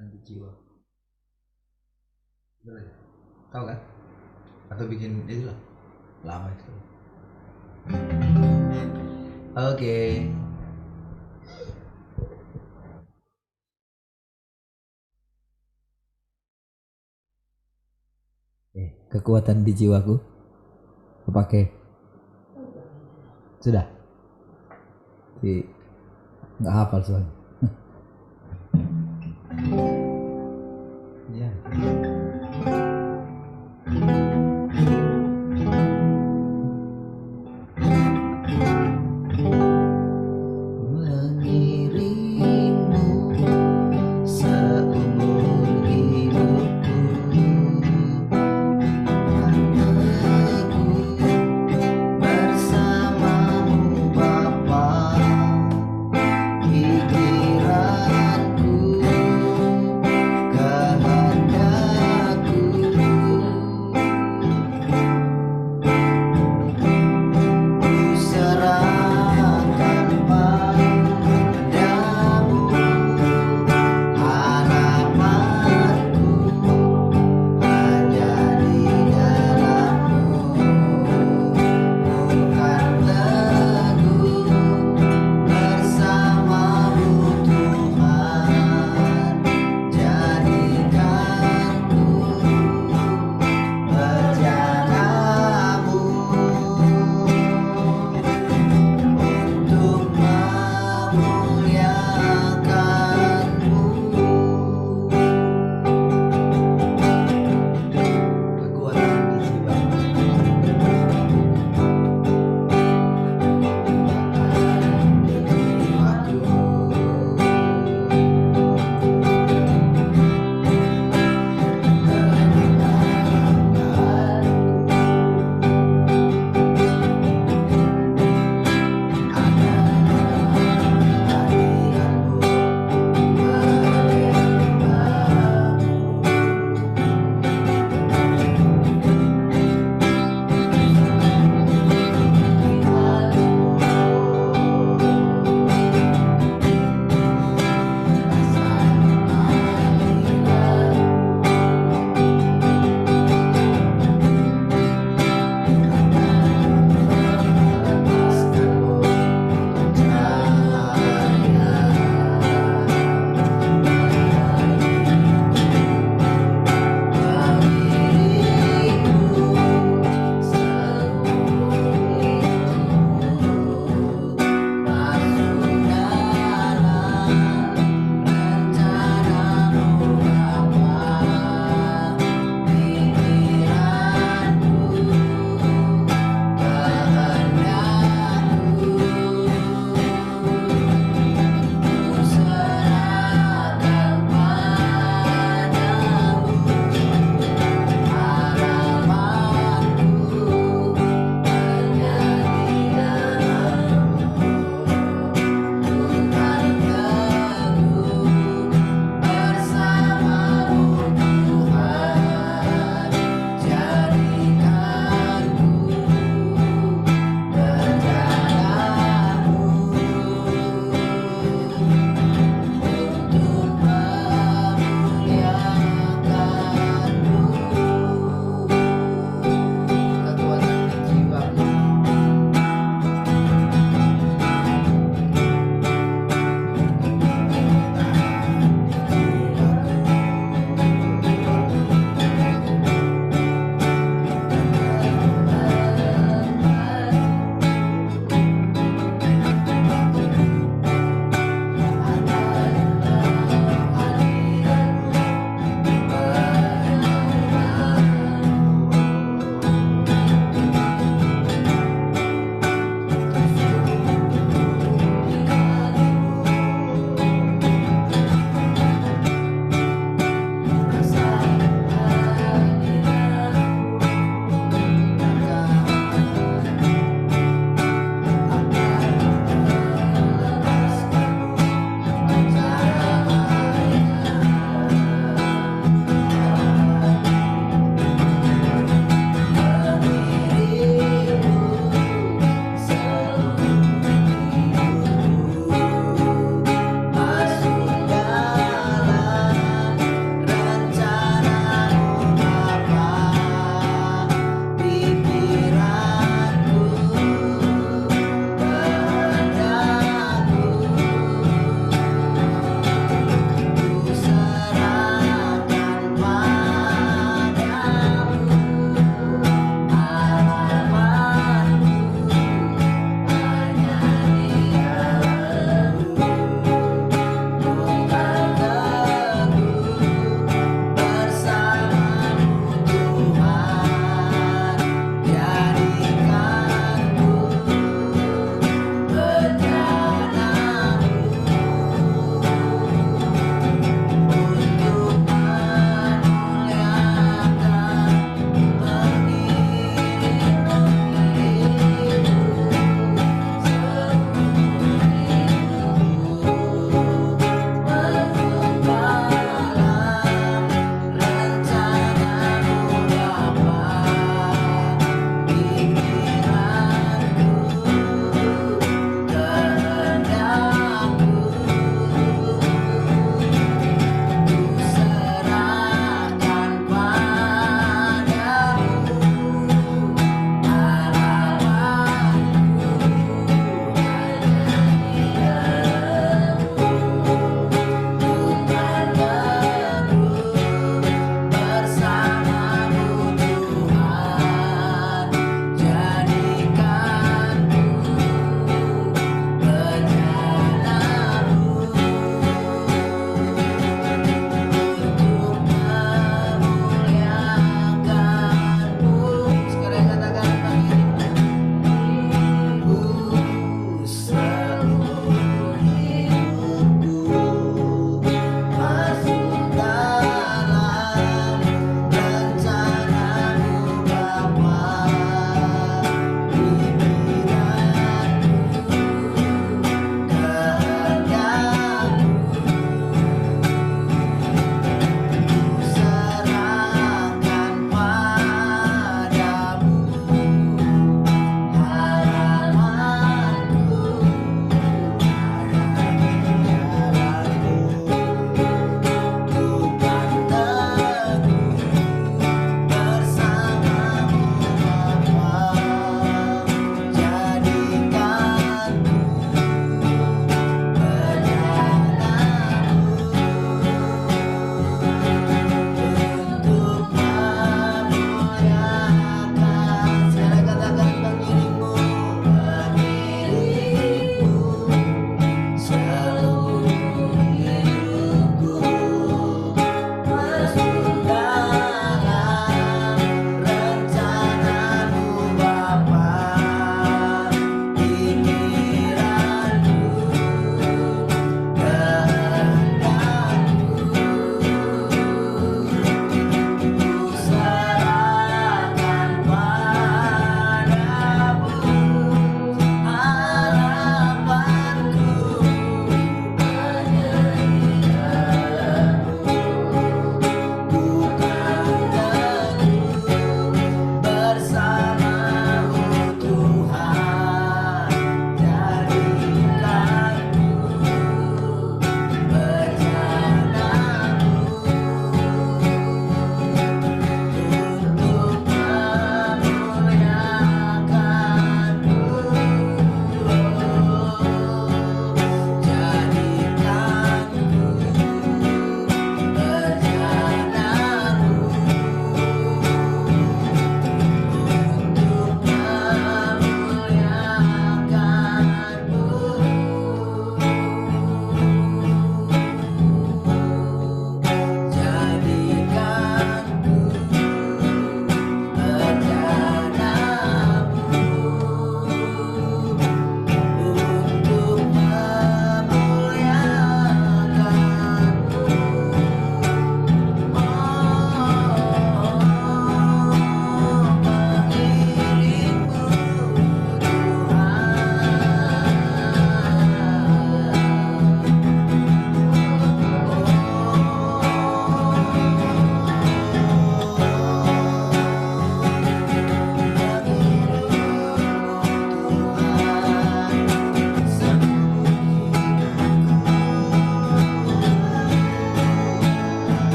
kekuatan di jiwa. Itu lagi. Tahu kan? Atau bikin itu lah. Lama itu. Oke. Kekuatan di jiwaku. Kepake. Sudah. Nggak hafal soalnya. Ya.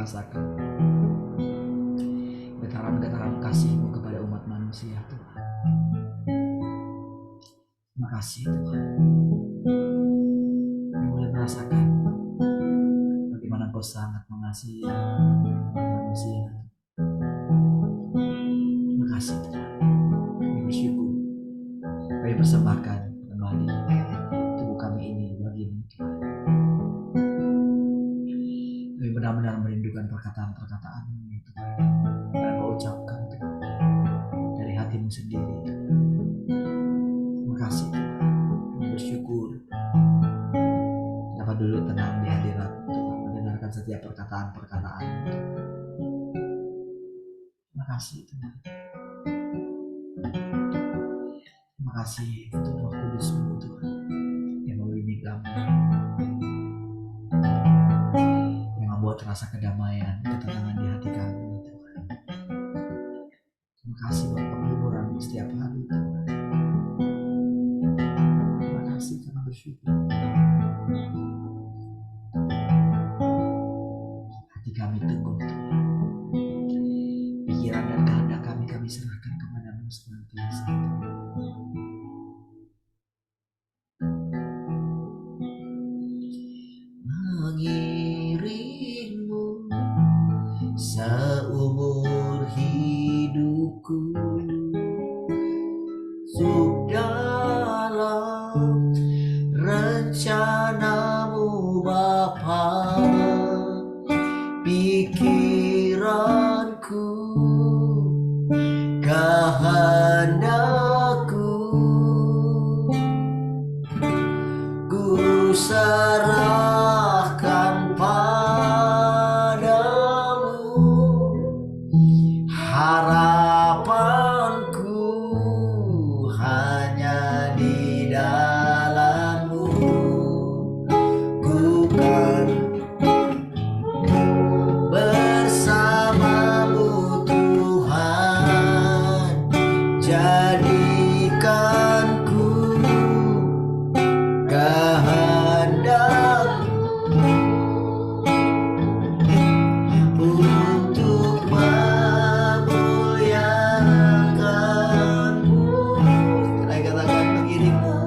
merasakan getaran-getaran kasih-Mu kepada umat manusia, Tuhan. Terima kasih, Tuhan. Kami boleh merasakan bagaimana Engkau sangat mengasihi manusia. Terima kasih, Tuhan. Kami bersyukur. Kami persembahkan kembali tubuh kami ini bagi-Mu, Tuhan. Kami benar-benar merindukan perkataan-perkataan-Mu, Tuhan, yang Engkau ucapkan, Tuhan, dari hati-Mu sendiri. Terima kasih, Tuhan. Kami bersyukur dapat duduk tenang di hadirat Tuhan, mendengarkan setiap perkataan-perkataan. Terima kasih, Tuhan. Terima kasih untuk Roh Kudus-Mu, Tuhan, yang membimbing kami, yang membuat rasa kedamaian, ketenangan di hati kami, Tuhan. Terima kasih buat penghiburan setiap hari, Tuhan. Terima kasih, kami bersyukur. Hati kami teguh, Tuhan. Pikiran dan kehendak kami serahkan kepada-Mu senantiasa. Mengiringmu seumur hidupku, masuk dalam rencana-Mu Bapa. Pikiranku, kehendakku, ku serahkan padamu. Harapanku hanya di dalam-Mu. Ku kan bersama-Mu, Tuhan. Jadikan ku kehendak untuk memuliakan-Mu. Katakan mengiringmu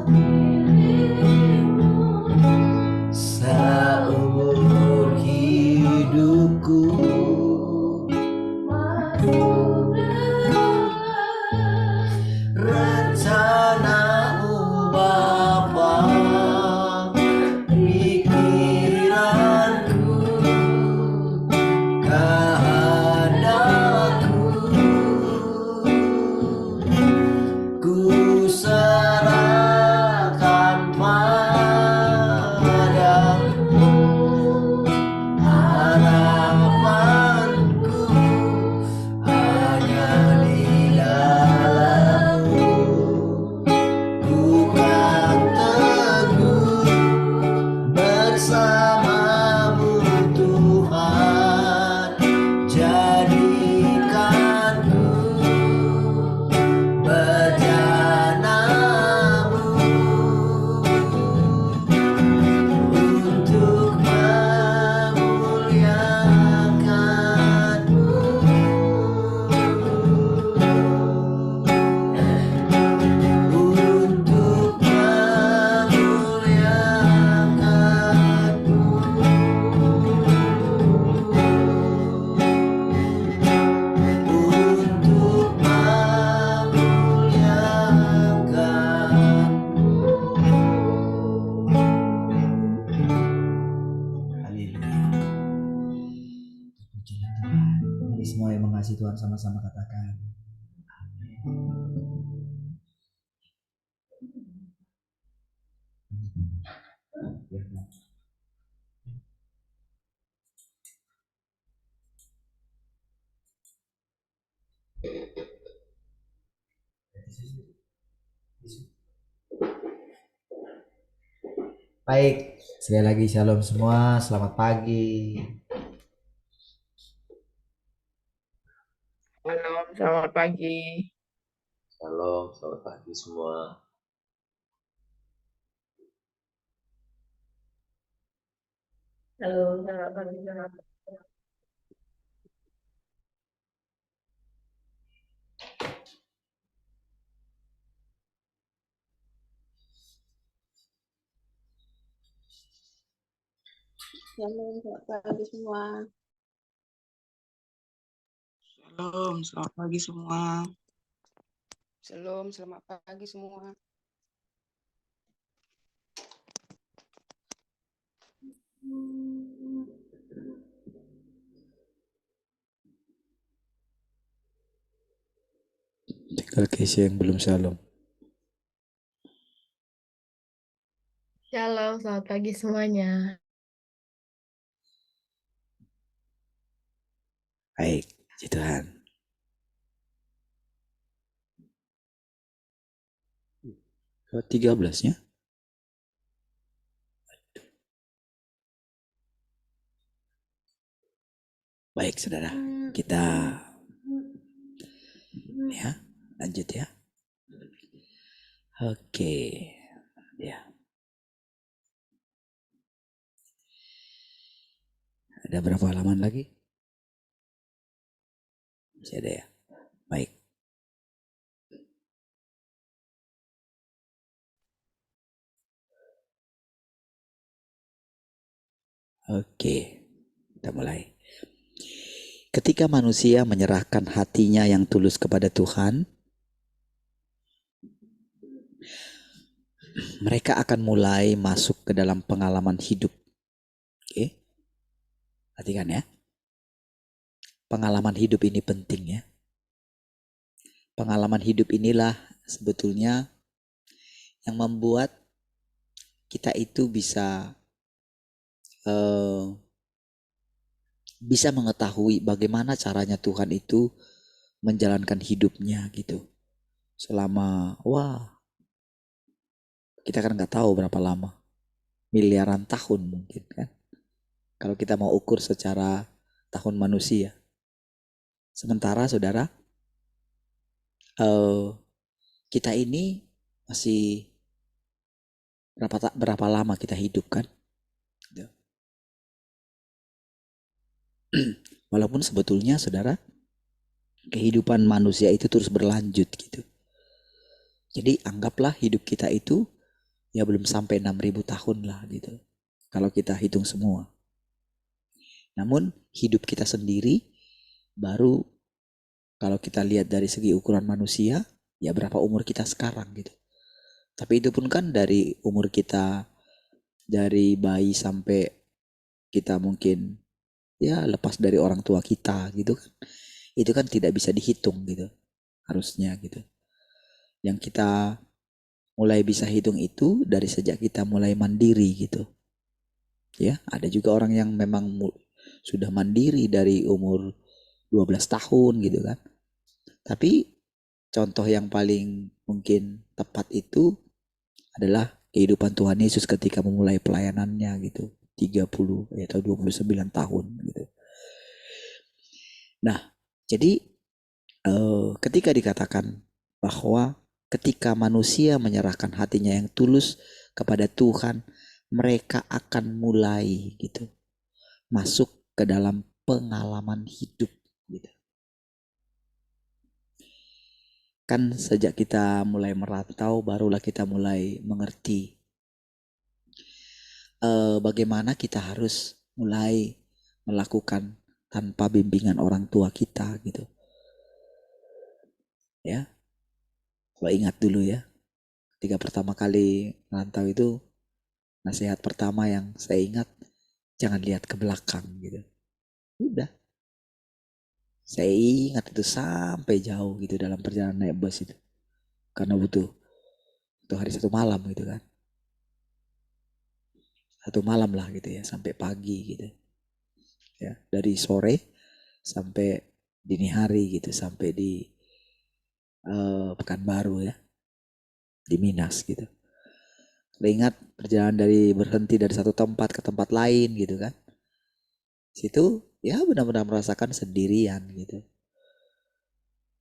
seumur hidupku. Rencana-Mu Bapa, pikiranku, kehendakku, ku serahkan padamu. Harapanku hanya di dalam-Mu. Ku kan teguh bersama-Mu, Tuhan. Jadikan ku bejana-Mu untuk memuliakan-Mu. Untuk memuliakan-Mu. Untuk memuliakan-Mu. Haleluya. Pujilah Tuhan. Mari semua yang mengasihi Tuhan sama-sama katakan. Baik, sekali lagi shalom semua, selamat pagi. Halo, selamat pagi. Halo, selamat pagi semua. Halo, selamat pagi. Selamat pagi semua. Shalom, selamat pagi semua. Shalom, selamat pagi semua. Tinggal Keisha yang belum shalom. Shalom, selamat pagi semuanya. Baik, puji Tuhan. Ke 13-nya. Baik, saudara. Kita ya lanjut ya. Oke. Ya. Ada berapa halaman lagi? Masih ada ya. Baik. Oke. Kita mulai. Ketika manusia menyerahkan hatinya yang tulus kepada Tuhan, mereka akan mulai masuk ke dalam pengalaman hidup. Oke. Perhatikan ya. Pengalaman hidup ini penting ya. Pengalaman hidup inilah sebetulnya yang membuat kita itu bisa mengetahui bagaimana caranya Tuhan itu menjalankan hidupnya gitu. Selama kita kan nggak tahu berapa lama, miliaran tahun mungkin kan. Kalau kita mau ukur secara tahun manusia. Sementara saudara, kita ini masih berapa lama kita hidup kan? Walaupun sebetulnya saudara, kehidupan manusia itu terus berlanjut gitu. Jadi anggaplah hidup kita itu ya belum sampai 6.000 tahun lah gitu. Kalau kita hitung semua. Namun hidup kita sendiri baru kalau kita lihat dari segi ukuran manusia, ya berapa umur kita sekarang gitu. Tapi itu pun kan dari umur kita, dari bayi sampai kita mungkin ya lepas dari orang tua kita gitu kan. Itu kan tidak bisa dihitung gitu, harusnya gitu. Yang kita mulai bisa hitung itu dari sejak kita mulai mandiri gitu. Ya, ada juga orang yang memang sudah mandiri dari umur 12 tahun gitu kan. Tapi contoh yang paling mungkin tepat itu adalah kehidupan Tuhan Yesus ketika memulai pelayanannya gitu. 30 atau 29 tahun gitu. Nah, jadi ketika dikatakan bahwa ketika manusia menyerahkan hatinya yang tulus kepada Tuhan, mereka akan mulai gitu masuk ke dalam pengalaman hidup gitu. Kan sejak kita mulai merantau barulah kita mulai mengerti bagaimana kita harus mulai melakukan tanpa bimbingan orang tua kita gitu. Ya. Kalau ingat dulu ya, ketika pertama kali merantau itu nasihat pertama yang saya ingat, jangan lihat ke belakang gitu. Udah. Saya ingat itu sampai jauh gitu dalam perjalanan naik bus itu. Karena butuh hari satu malam gitu kan. Satu malam lah gitu ya, sampai pagi gitu. Ya, dari sore sampai dini hari gitu, sampai di Pekanbaru ya. Di Minas gitu. Ingat perjalanan berhenti dari satu tempat ke tempat lain gitu kan. Situ ya benar-benar merasakan sendirian gitu.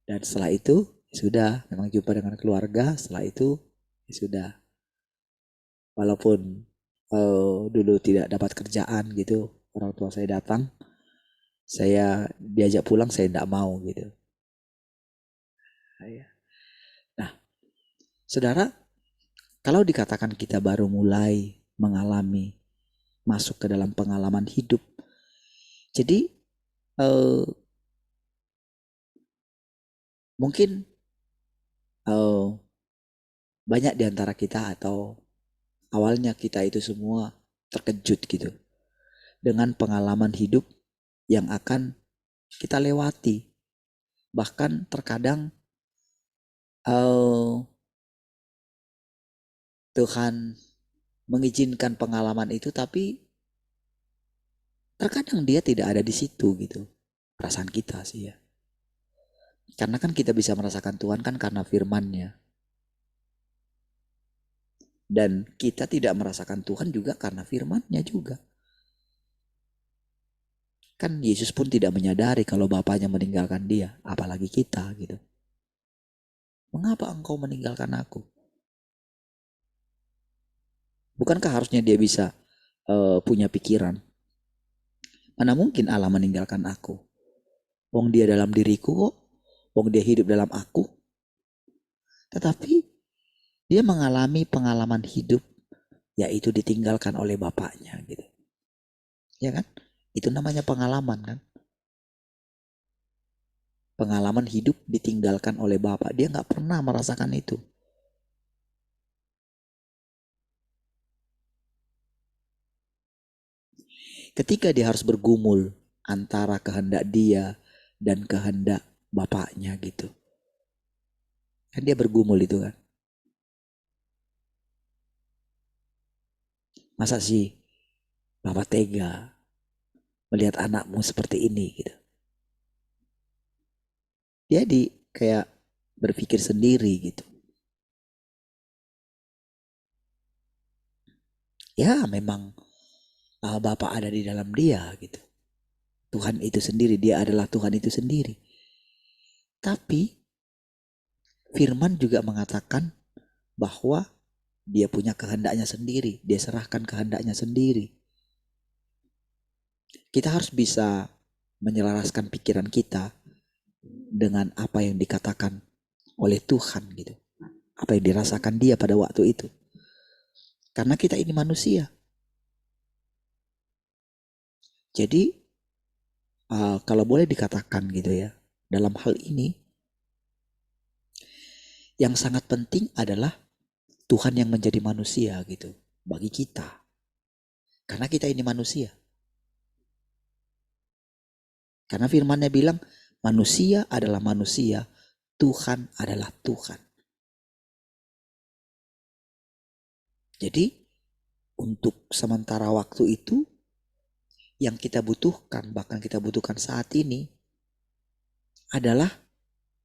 Dan setelah itu ya sudah memang jumpa dengan keluarga. Setelah itu ya sudah, walaupun dulu tidak dapat kerjaan gitu, orang tua saya datang, saya diajak pulang, saya tidak mau gitu. Nah, saudara, kalau dikatakan kita baru mulai mengalami masuk ke dalam pengalaman hidup. Jadi mungkin banyak di antara kita atau awalnya kita itu semua terkejut gitu dengan pengalaman hidup yang akan kita lewati. Bahkan terkadang Tuhan mengizinkan pengalaman itu, tapi terkadang dia tidak ada di situ gitu. Perasaan kita sih ya. Karena kan kita bisa merasakan Tuhan kan karena firman-Nya. Dan kita tidak merasakan Tuhan juga karena firman-Nya juga. Kan Yesus pun tidak menyadari kalau Bapaknya meninggalkan dia, apalagi kita gitu. Mengapa engkau meninggalkan aku? Bukankah harusnya dia bisa punya pikiran? Mana mungkin Allah meninggalkan aku? Wong dia dalam diriku kok. Wong dia hidup dalam aku. Tetapi dia mengalami pengalaman hidup, yaitu ditinggalkan oleh Bapaknya gitu. Ya kan? Itu namanya pengalaman kan. Pengalaman hidup ditinggalkan oleh Bapak. Dia gak pernah merasakan itu. Ketika dia harus bergumul antara kehendak dia dan kehendak Bapaknya gitu. Kan dia bergumul itu kan. Masa sih Bapak tega melihat anakmu seperti ini gitu. Dia kayak berpikir sendiri gitu. Ya memang Bapa ada di dalam dia gitu. Tuhan itu sendiri, dia adalah Tuhan itu sendiri. Tapi firman juga mengatakan bahwa dia punya kehendaknya sendiri. Dia serahkan kehendaknya sendiri. Kita harus bisa menyelaraskan pikiran kita dengan apa yang dikatakan oleh Tuhan gitu. Apa yang dirasakan dia pada waktu itu. Karena kita ini manusia. Jadi kalau boleh dikatakan gitu ya, dalam hal ini yang sangat penting adalah Tuhan yang menjadi manusia gitu bagi kita. Karena kita ini manusia. Karena firman-Nya bilang manusia adalah manusia, Tuhan adalah Tuhan. Jadi untuk sementara waktu itu yang kita butuhkan, bahkan kita butuhkan saat ini adalah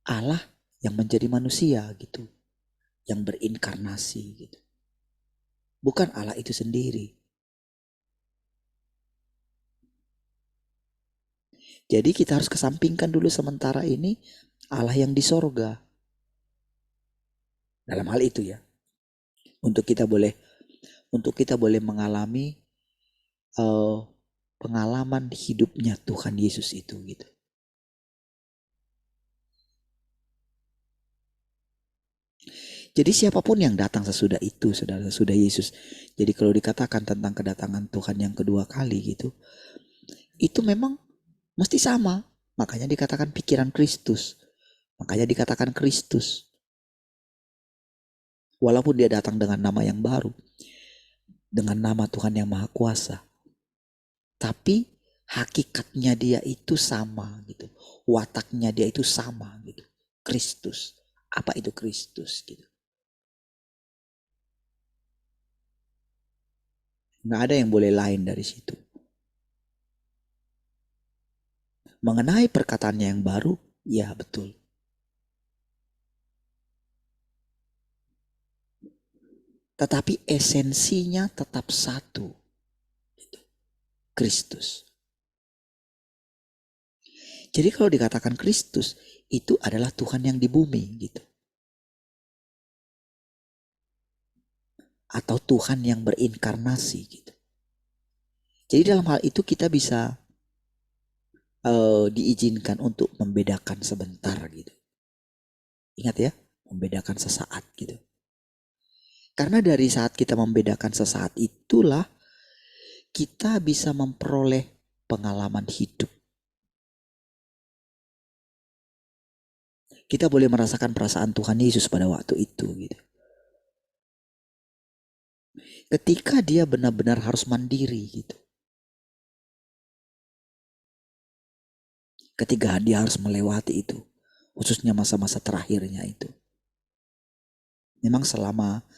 Allah yang menjadi manusia gitu. Yang berinkarnasi gitu. Bukan Allah itu sendiri. Jadi kita harus kesampingkan dulu sementara ini Allah yang di sorga. Dalam hal itu ya. Untuk kita boleh mengalami pengalaman hidupnya Tuhan Yesus itu gitu. Jadi siapapun yang datang sesudah itu, sesudah Yesus. Jadi kalau dikatakan tentang kedatangan Tuhan yang kedua kali gitu, itu memang mesti sama. Makanya dikatakan pikiran Kristus. Makanya dikatakan Kristus. Walaupun dia datang dengan nama yang baru. Dengan nama Tuhan yang Maha Kuasa. Tapi hakikatnya dia itu sama gitu. Wataknya dia itu sama gitu. Kristus. Apa itu Kristus gitu. Nggak ada yang boleh lain dari situ. Mengenai perkataannya yang baru, ya betul. Tetapi esensinya tetap satu. Kristus. Jadi kalau dikatakan Kristus, itu adalah Tuhan yang di bumi gitu. Atau Tuhan yang berinkarnasi gitu. Jadi dalam hal itu kita bisa diizinkan untuk membedakan sebentar gitu. Ingat ya, membedakan sesaat gitu. Karena dari saat kita membedakan sesaat itulah kita bisa memperoleh pengalaman hidup. Kita boleh merasakan perasaan Tuhan Yesus pada waktu itu gitu. Ketika dia benar-benar harus mandiri gitu. Ketika dia harus melewati itu, khususnya masa-masa terakhirnya itu. Memang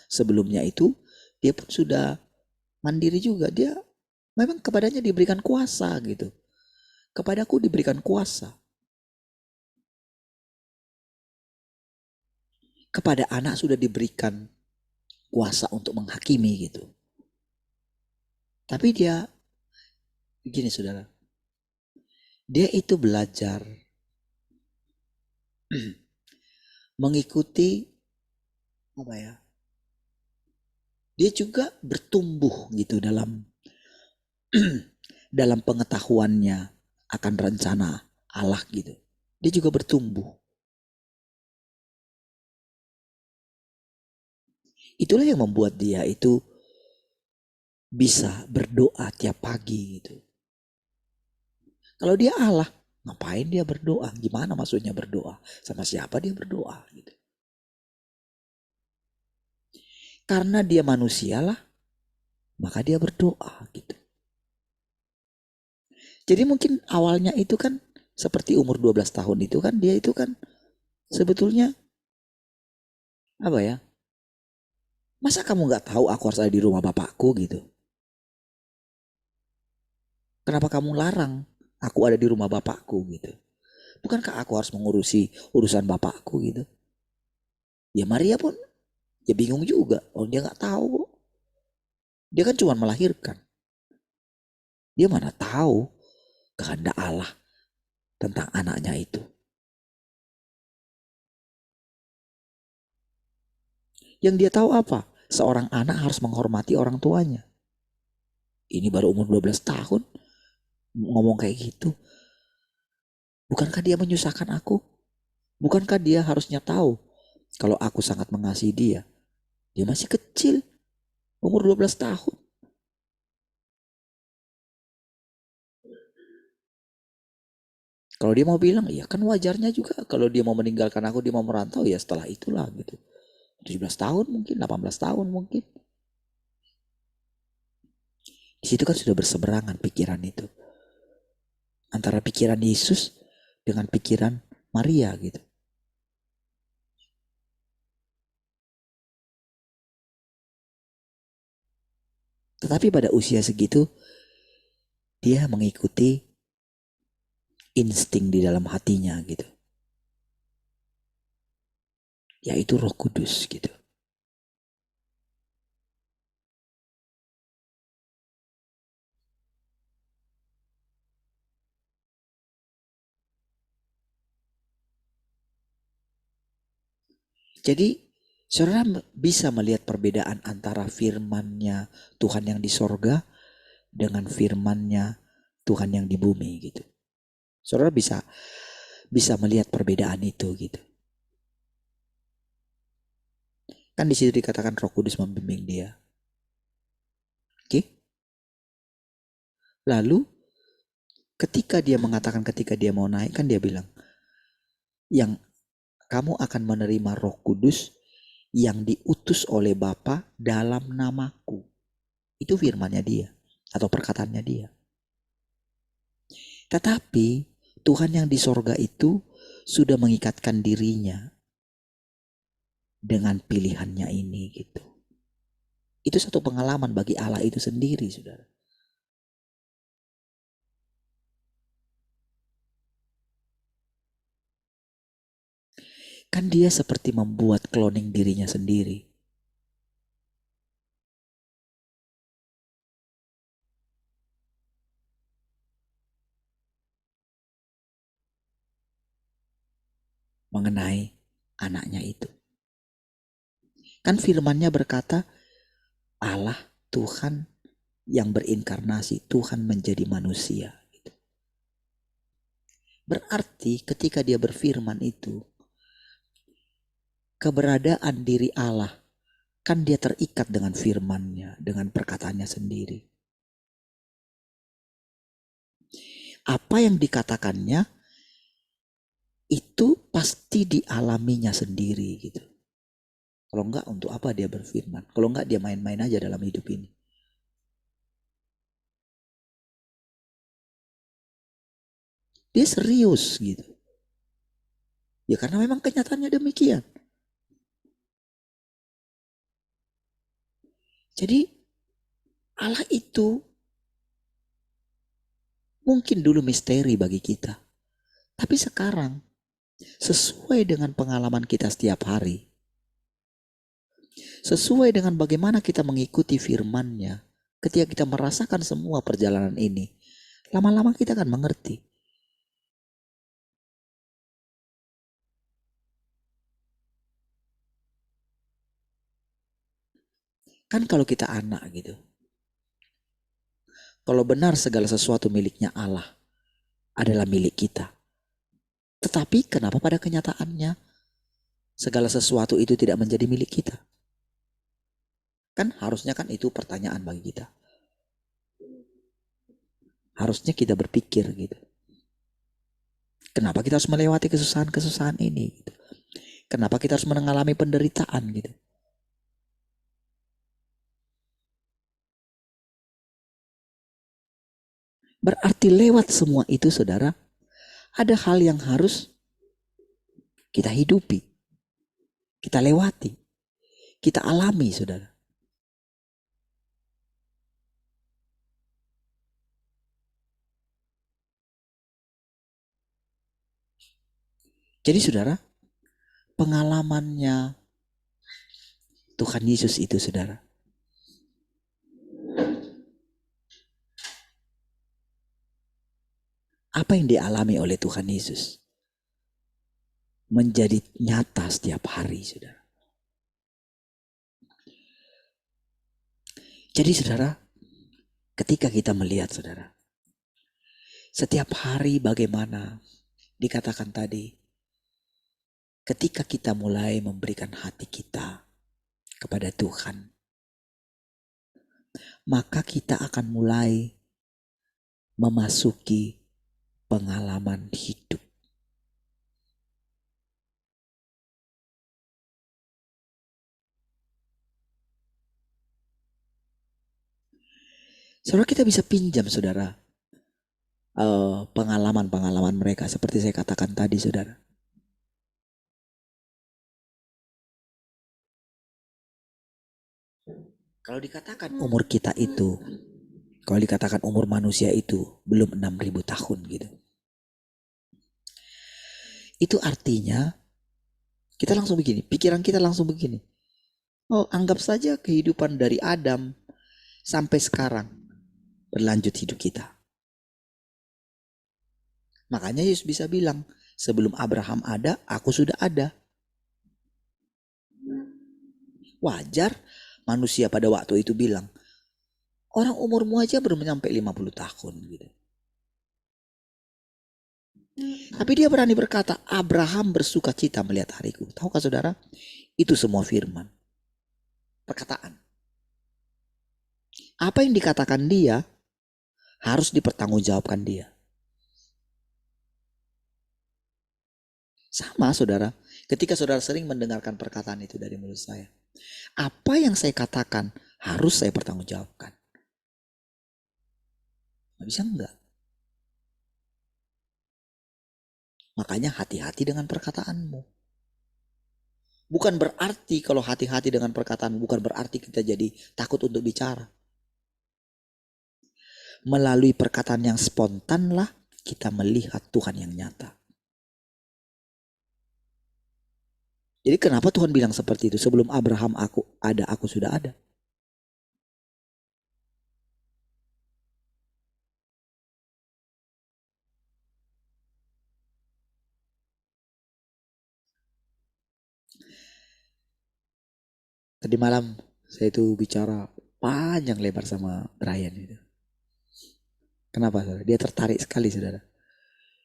sebelumnya itu dia pun sudah mandiri juga. Dia memang kepadanya diberikan kuasa gitu. Kepadaku diberikan kuasa. Kepada anak sudah diberikan kuasa untuk menghakimi gitu. Tapi dia begini saudara. Dia itu belajar mengikuti apa ya? Dia juga bertumbuh gitu dalam dalam pengetahuannya akan rencana Allah gitu. Dia juga bertumbuh. Itulah yang membuat dia itu bisa berdoa tiap pagi gitu. Kalau dia Allah, ngapain dia berdoa? Gimana maksudnya berdoa? Sama siapa dia berdoa gitu. Karena dia manusia lah, maka dia berdoa gitu. Jadi mungkin awalnya itu kan seperti umur 12 tahun itu kan dia itu kan sebetulnya apa ya? Masa kamu gak tahu aku harus ada di rumah bapakku gitu? Kenapa kamu larang aku ada di rumah bapakku gitu? Bukankah aku harus mengurusi urusan bapakku gitu? Ya Maria pun ya bingung juga. Oh dia gak tahu. Dia kan cuma melahirkan. Dia mana tahu kehendak Allah tentang anaknya itu. Yang dia tahu apa? Seorang anak harus menghormati orang tuanya. Ini baru umur 12 tahun ngomong kayak gitu. Bukankah dia menyusahkan aku? Bukankah dia harusnya tahu kalau aku sangat mengasihi dia? Dia masih kecil, umur 12 tahun. Kalau dia mau bilang, ya kan wajarnya juga. Kalau dia mau meninggalkan aku, dia mau merantau, ya setelah itulah gitu. 17 tahun mungkin, 18 tahun mungkin. Di situ kan sudah berseberangan pikiran itu. Antara pikiran Yesus dengan pikiran Maria gitu. Tetapi pada usia segitu, dia mengikuti insting di dalam hatinya gitu. Yaitu Roh Kudus gitu. Jadi saudara bisa melihat perbedaan antara firman-Nya Tuhan yang di sorga dengan firman-Nya Tuhan yang di bumi gitu. Saudara bisa melihat perbedaan itu gitu. Kan di situ dikatakan Roh Kudus membimbing dia. Oke? Lalu ketika dia mengatakan ketika dia mau naik kan dia bilang yang kamu akan menerima Roh Kudus yang diutus oleh Bapa dalam namaku. Itu firmannya dia atau perkataannya dia. Tetapi Tuhan yang di sorga itu sudah mengikatkan dirinya dengan pilihannya ini gitu. Itu satu pengalaman bagi Allah itu sendiri, saudara. Kan dia seperti membuat cloning dirinya sendiri. Mengenai anaknya itu. Kan firman-Nya berkata Allah Tuhan yang berinkarnasi, Tuhan menjadi manusia. Berarti ketika dia berfirman itu, keberadaan diri Allah, kan dia terikat dengan firman-Nya, dengan perkataannya sendiri. Apa yang dikatakannya itu pasti dialaminya sendiri gitu. Kalau enggak, untuk apa dia berfirman? Kalau enggak, dia main-main aja dalam hidup ini. Dia serius gitu. Ya karena memang kenyataannya demikian. Jadi Allah itu mungkin dulu misteri bagi kita. Tapi sekarang sesuai dengan pengalaman kita setiap hari, sesuai dengan bagaimana kita mengikuti firman-Nya, ketika kita merasakan semua perjalanan ini, lama-lama kita akan mengerti. Kan kalau kita anak gitu, kalau benar segala sesuatu miliknya Allah adalah milik kita. Tetapi kenapa pada kenyataannya segala sesuatu itu tidak menjadi milik kita? Kan harusnya kan itu pertanyaan bagi kita. Harusnya kita berpikir gitu. Kenapa kita harus melewati kesusahan-kesusahan ini? Gitu. Kenapa kita harus mengalami penderitaan gitu? Berarti lewat semua itu saudara, ada hal yang harus kita hidupi, kita lewati, kita alami saudara. Jadi saudara, pengalamannya Tuhan Yesus itu saudara, apa yang dialami oleh Tuhan Yesus menjadi nyata setiap hari saudara. Jadi saudara, ketika kita melihat saudara, setiap hari bagaimana dikatakan tadi, ketika kita mulai memberikan hati kita kepada Tuhan, maka kita akan mulai memasuki pengalaman hidup. Saudara, kita bisa pinjam saudara pengalaman-pengalaman mereka seperti saya katakan tadi saudara. Kalau dikatakan umur kita itu, kalau dikatakan umur manusia itu belum 6.000 tahun gitu. Itu artinya kita langsung begini, pikiran kita langsung begini. Oh, anggap saja kehidupan dari Adam sampai sekarang berlanjut hidup kita. Makanya Yesus bisa bilang, sebelum Abraham ada, aku sudah ada. Wajar manusia pada waktu itu bilang, orang umurmu aja belum sampai 50 tahun gitu. Tapi dia berani berkata, Abraham bersuka cita melihat hariku. Tahukah saudara? Itu semua firman. Perkataan. Apa yang dikatakan dia harus dipertanggungjawabkan dia. Sama saudara, ketika saudara sering mendengarkan perkataan itu dari mulut saya. Apa yang saya katakan harus saya pertanggungjawabkan. Nggak bisa enggak. Makanya hati-hati dengan perkataanmu. Bukan berarti kalau hati-hati dengan perkataan, bukan berarti kita jadi takut untuk bicara. Melalui perkataan yang spontanlah kita melihat Tuhan yang nyata. Jadi kenapa Tuhan bilang seperti itu? Sebelum Abraham aku sudah ada. Tadi malam saya itu bicara panjang lebar sama Brian itu. Kenapa saudara? Dia tertarik sekali saudara.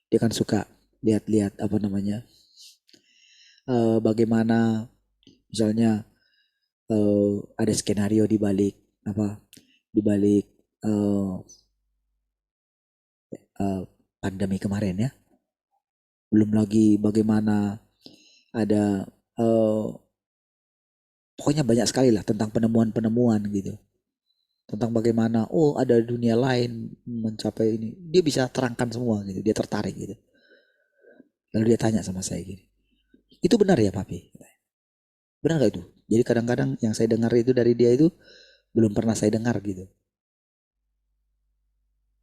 Dia kan suka lihat-lihat bagaimana misalnya ada skenario di balik pandemi kemarin ya. Belum lagi bagaimana ada pokoknya banyak sekali lah tentang penemuan-penemuan gitu. Tentang bagaimana ada dunia lain mencapai ini. Dia bisa terangkan semua gitu. Dia tertarik gitu. Lalu dia tanya sama saya gini, itu benar ya papi? Benar gak itu? Jadi kadang-kadang yang saya dengar itu dari dia itu belum pernah saya dengar gitu.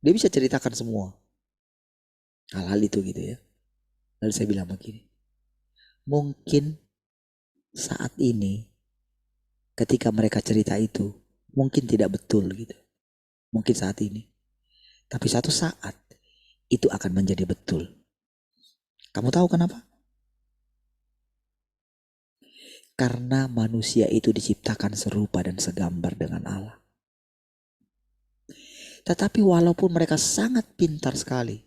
Dia bisa ceritakan semua hal-hal itu gitu ya. Lalu saya bilang begini, mungkin saat ini ketika mereka cerita itu mungkin tidak betul gitu. Mungkin saat ini. Tapi satu saat itu akan menjadi betul. Kamu tahu kenapa? Karena manusia itu diciptakan serupa dan segambar dengan Allah. Tetapi walaupun mereka sangat pintar sekali.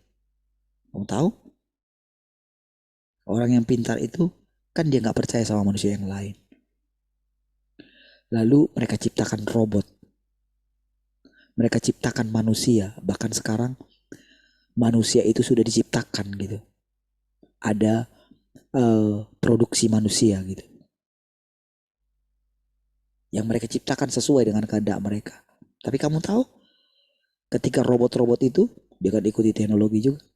Kamu tahu? Orang yang pintar itu kan dia gak percaya sama manusia yang lain. Lalu mereka ciptakan robot. Mereka ciptakan manusia. Bahkan sekarang manusia itu sudah diciptakan gitu. Ada produksi manusia gitu. Yang mereka ciptakan sesuai dengan kehendak mereka. Tapi kamu tahu? Ketika robot-robot itu, dia kan ikuti teknologi juga.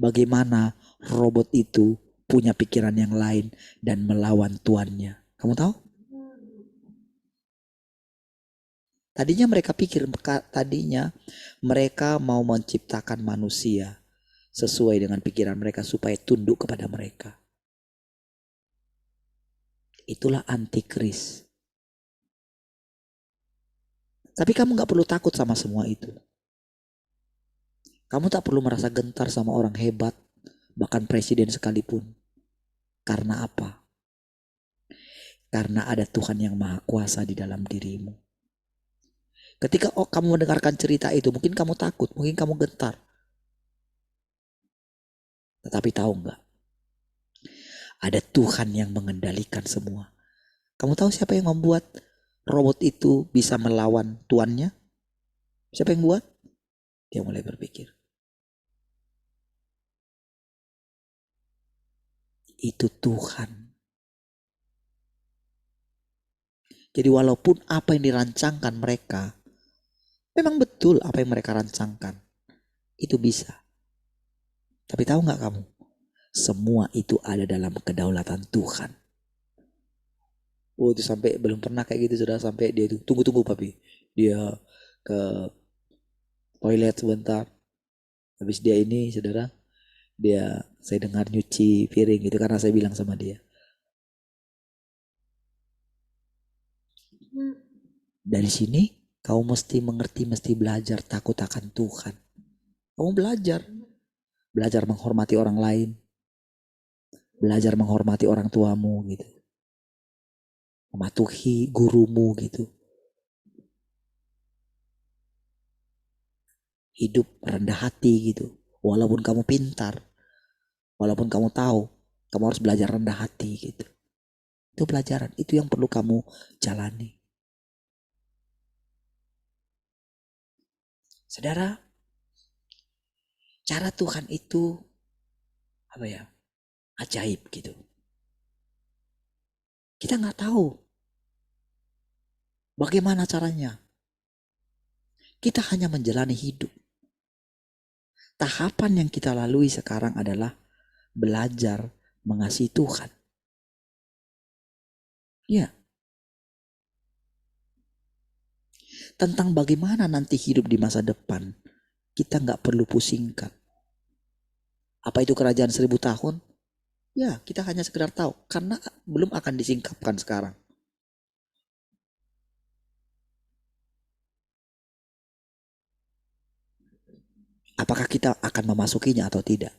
Bagaimana robot itu punya pikiran yang lain dan melawan tuannya. Kamu tahu? Tadinya mereka mau menciptakan manusia sesuai dengan pikiran mereka supaya tunduk kepada mereka. Itulah antikris. Tapi kamu gak perlu takut sama semua itu. Kamu tak perlu merasa gentar sama orang hebat, bahkan presiden sekalipun. Karena apa? Karena ada Tuhan yang Maha Kuasa di dalam dirimu. Ketika kamu mendengarkan cerita itu, mungkin kamu takut, mungkin kamu gentar. Tetapi tahu nggak? Ada Tuhan yang mengendalikan semua. Kamu tahu siapa yang membuat robot itu bisa melawan tuannya? Siapa yang buat? Dia mulai berpikir. Itu Tuhan. Jadi walaupun apa yang dirancangkan mereka, memang betul apa yang mereka rancangkan. Itu bisa. Tapi tahu nggak kamu? Semua itu ada dalam kedaulatan Tuhan. Itu sampai belum pernah kayak gitu sudah sampai dia itu tunggu papi. Dia ke toilet sebentar. Habis dia ini saudara, saya dengar nyuci piring gitu karena saya bilang sama dia. Dari sini kau mesti mengerti, mesti belajar takut akan Tuhan. Kamu belajar menghormati orang lain, belajar menghormati orang tuamu gitu, mematuhi gurumu gitu. Hidup rendah hati gitu, walaupun kamu pintar, walaupun kamu tahu, kamu harus belajar rendah hati gitu. Itu pelajaran, itu yang perlu kamu jalani. Saudara, cara Tuhan itu ajaib gitu. Kita nggak tahu bagaimana caranya. Kita hanya menjalani hidup. Tahapan yang kita lalui sekarang adalah belajar mengasihi Tuhan. Ya. Tentang bagaimana nanti hidup di masa depan, kita nggak perlu pusingkan. Apa itu kerajaan 1000 tahun? Ya, kita hanya sekedar tahu karena belum akan disingkapkan sekarang. Apakah kita akan memasukinya atau tidak?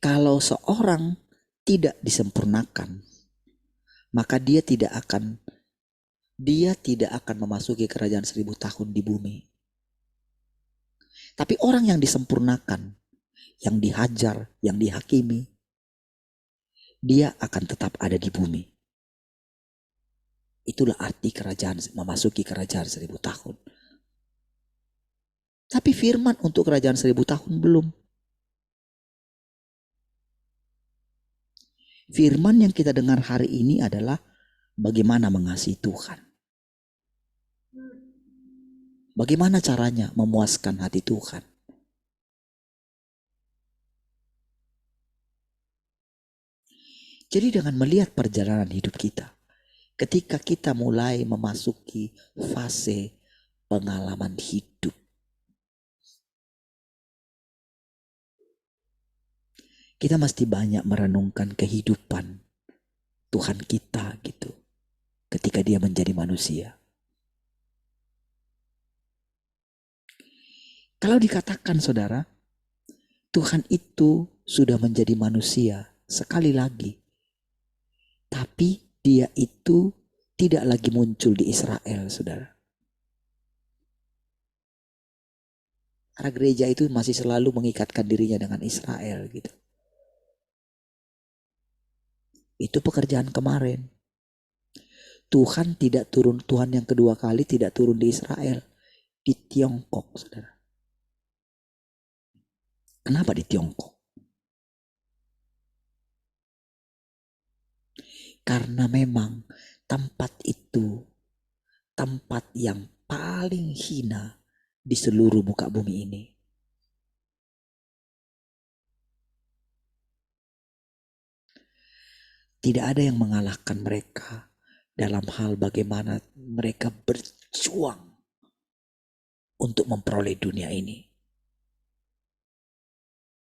Kalau seorang tidak disempurnakan, maka dia tidak akan memasuki kerajaan 1000 tahun di bumi. Tapi orang yang disempurnakan, yang dihajar, yang dihakimi, dia akan tetap ada di bumi. Itulah arti memasuki kerajaan 1000 tahun. Tapi firman untuk kerajaan 1000 tahun belum. Firman yang kita dengar hari ini adalah bagaimana mengasihi Tuhan. Bagaimana caranya memuaskan hati Tuhan. Jadi dengan melihat perjalanan hidup kita, ketika kita mulai memasuki fase pengalaman hidup, kita mesti banyak merenungkan kehidupan Tuhan kita gitu, ketika dia menjadi manusia. Kalau dikatakan saudara, Tuhan itu sudah menjadi manusia sekali lagi, tapi dia itu tidak lagi muncul di Israel, saudara. Karena gereja itu masih selalu mengikatkan dirinya dengan Israel gitu. Itu pekerjaan kemarin. Tuhan tidak turun, Tuhan yang kedua kali tidak turun di Israel, di Tiongkok, saudara. Kenapa di Tiongkok? Karena memang tempat itu tempat yang paling hina di seluruh muka bumi ini. Tidak ada yang mengalahkan mereka dalam hal bagaimana mereka berjuang untuk memperoleh dunia ini.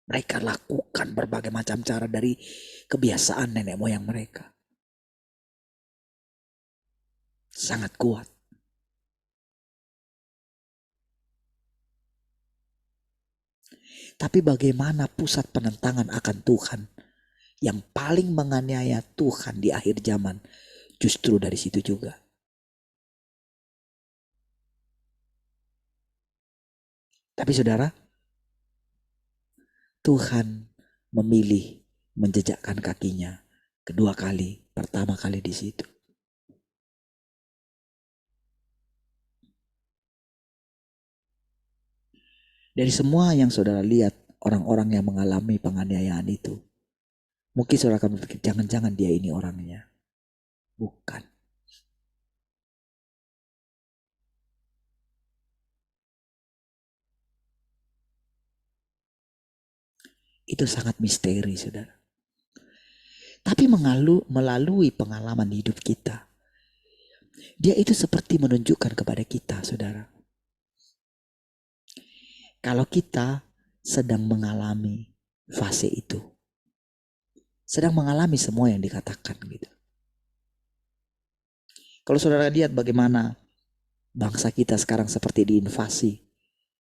Mereka lakukan berbagai macam cara dari kebiasaan nenek moyang mereka. Sangat kuat. Tapi bagaimana pusat penentangan akan Tuhan yang paling menganiaya Tuhan di akhir zaman justru dari situ juga. Tapi saudara, Tuhan memilih menjejakkan kakinya kedua kali, pertama kali di situ. Dari semua yang saudara lihat, orang-orang yang mengalami penganiayaan itu, mungkin saudara akan berpikir, jangan-jangan dia ini orangnya. Bukan. Itu sangat misteri, saudara. Tapi melalui pengalaman hidup kita, dia itu seperti menunjukkan kepada kita, saudara. Kalau kita sedang mengalami fase itu, sedang mengalami semua yang dikatakan gitu. Kalau saudara lihat bagaimana bangsa kita sekarang seperti diinvasi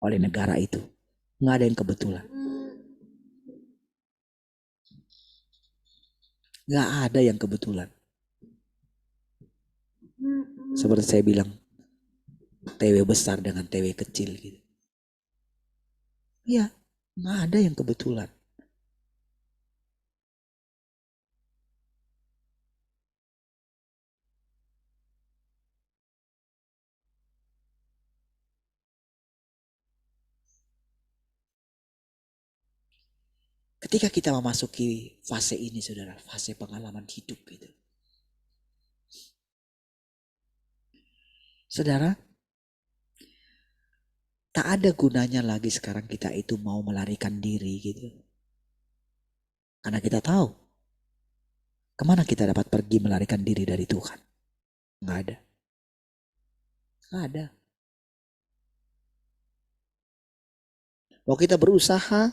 oleh negara itu, nggak ada yang kebetulan. Nggak ada yang kebetulan. Seperti saya bilang, TW besar dengan TW kecil gitu. Iya, nggak ada yang kebetulan. Ketika kita memasuki fase ini, saudara, fase pengalaman hidup gitu. Saudara, tak ada gunanya lagi sekarang kita itu mau melarikan diri gitu. Karena kita tahu kemana kita dapat pergi melarikan diri dari Tuhan. Nggak ada. Nggak ada. Mau kita berusaha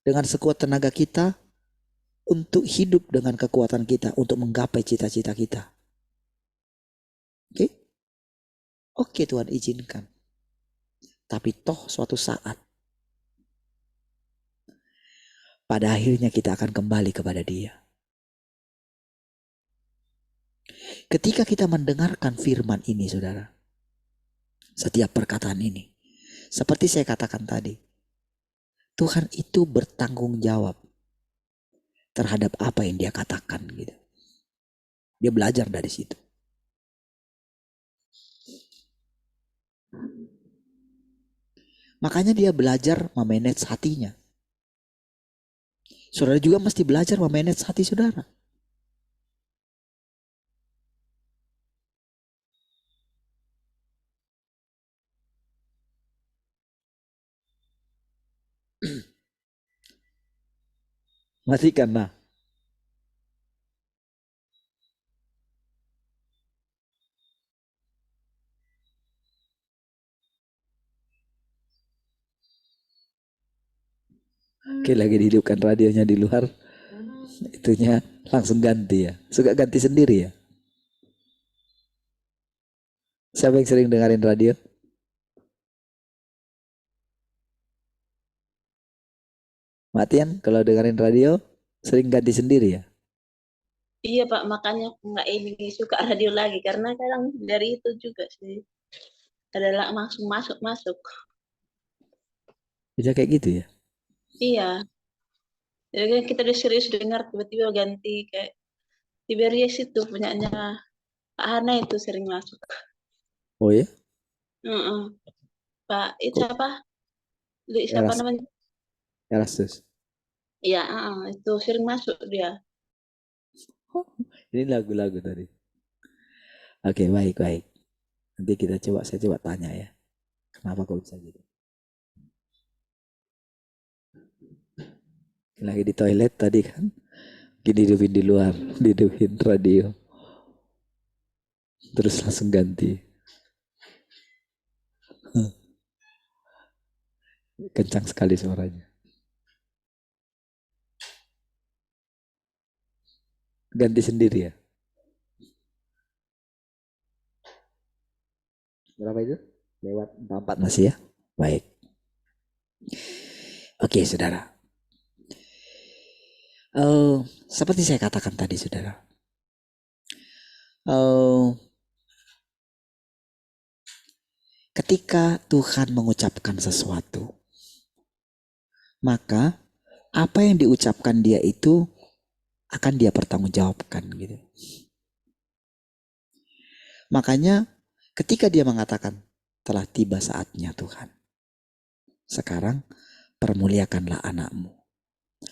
dengan sekuat tenaga kita untuk hidup dengan kekuatan kita, untuk menggapai cita-cita kita. Oke? Oke, Tuhan izinkan. Tapi toh suatu saat, pada akhirnya kita akan kembali kepada Dia. Ketika kita mendengarkan firman ini, saudara, setiap perkataan ini, seperti saya katakan tadi, Tuhan itu bertanggung jawab terhadap apa yang Dia katakan gitu. Dia belajar dari situ. Makanya dia belajar memanage hatinya. Saudara juga mesti belajar memanage hati saudara. Matikan nah. Oke, lagi dihidupkan radionya di luar. Itunya langsung ganti ya. Suka ganti sendiri ya. Siapa yang sering dengerin radio? Matian, kalau dengerin radio sering ganti sendiri ya? Iya Pak, makanya aku nggak ini suka radio lagi karena kadang dari itu juga sih adalah langsung masuk. Bisa kayak gitu ya? Iya, jadi kan kita udah serius dengar tiba-tiba ganti kayak Tiberias itu punyanya Pak Hana itu sering masuk. Oh ya? Mm-mm. Pak itu Kok apa? Siapa namanya? Erastus? Iya, itu sering masuk dia. Ini lagu-lagu tadi. Oke, baik. Nanti saya coba tanya ya. Kenapa kok bisa gitu? Lagi di toilet tadi kan. Gini hidupin di luar. Hidupin radio. Terus langsung ganti. Kencang sekali suaranya. Ganti sendiri ya? Berapa itu? Lewat 44 masih ya? Baik. Oke, saudara. Seperti saya katakan tadi, saudara. Ketika Tuhan mengucapkan sesuatu, maka apa yang diucapkan dia itu akan dia pertanggungjawabkan gitu. Makanya ketika dia mengatakan telah tiba saatnya Tuhan, sekarang permuliakanlah anakmu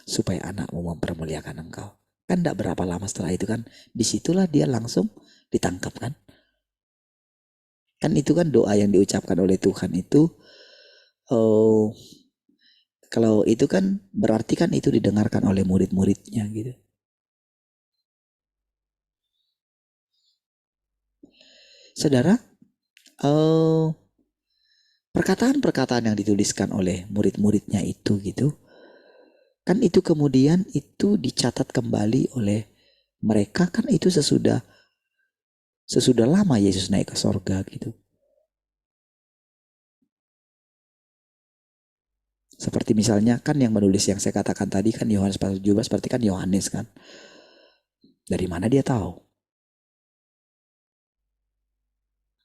supaya anakmu mempermuliakan engkau. Kan tidak berapa lama setelah itu kan disitulah dia langsung ditangkap kan. Kan itu kan doa yang diucapkan oleh Tuhan itu. Kalau itu kan berarti kan itu didengarkan oleh murid-muridnya gitu. Saudara, perkataan-perkataan yang dituliskan oleh murid-muridnya itu gitu, kan itu kemudian itu dicatat kembali oleh mereka kan itu sesudah lama Yesus naik ke sorga gitu. Seperti misalnya kan yang menulis yang saya katakan tadi kan Yohanes pasal 17 berarti kan Yohanes kan. Dari mana dia tahu?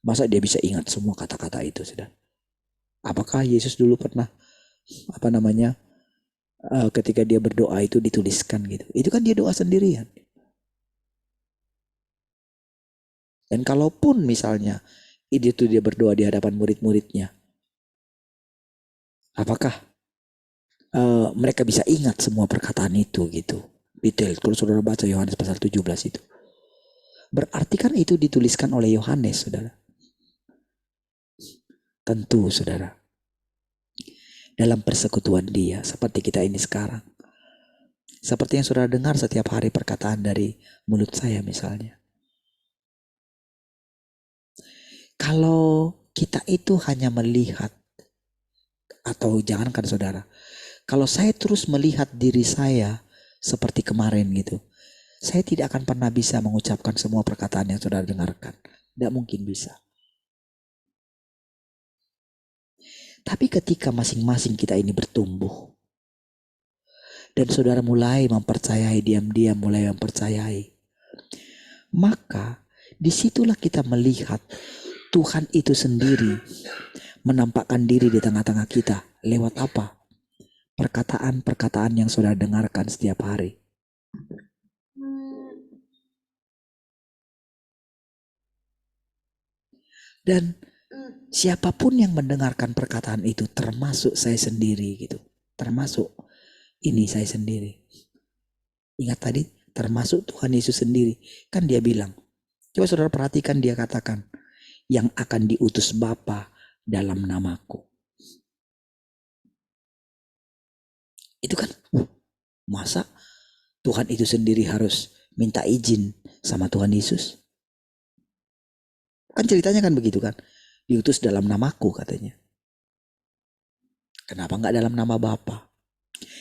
Masa dia bisa ingat semua kata-kata itu sudah? Apakah Yesus dulu pernah ketika dia berdoa itu dituliskan gitu? Itu kan dia doa sendirian. Dan kalaupun misalnya itu dia berdoa di hadapan murid-muridnya, apakah mereka bisa ingat semua perkataan itu gitu? Detail. Kalau saudara baca Yohanes pasal 17 itu. Berarti kan itu dituliskan oleh Yohanes, saudara. Tentu, saudara. Dalam persekutuan dia, seperti kita ini sekarang. Seperti yang saudara dengar setiap hari perkataan dari mulut saya misalnya. Kalau kita itu hanya melihat, atau jangankan saudara, kalau saya terus melihat diri saya seperti kemarin gitu, saya tidak akan pernah bisa mengucapkan semua perkataan yang saudara dengarkan. Tidak mungkin bisa. Tapi ketika masing-masing kita ini bertumbuh, dan saudara mulai mempercayai, diam-diam mulai mempercayai, maka disitulah kita melihat Tuhan itu sendiri menampakkan diri di tengah-tengah kita. Lewat apa? Perkataan-perkataan yang saudara dengarkan setiap hari. Dan Siapapun yang mendengarkan perkataan itu, termasuk saya sendiri gitu. Termasuk ini saya sendiri. Ingat tadi, termasuk Tuhan Yesus sendiri. Kan dia bilang, coba saudara perhatikan dia katakan, yang akan diutus Bapa dalam namaku. Itu kan, masa Tuhan itu sendiri harus minta izin sama Tuhan Yesus? Kan ceritanya kan begitu kan, diutus dalam namaku katanya. Kenapa nggak dalam nama Bapa?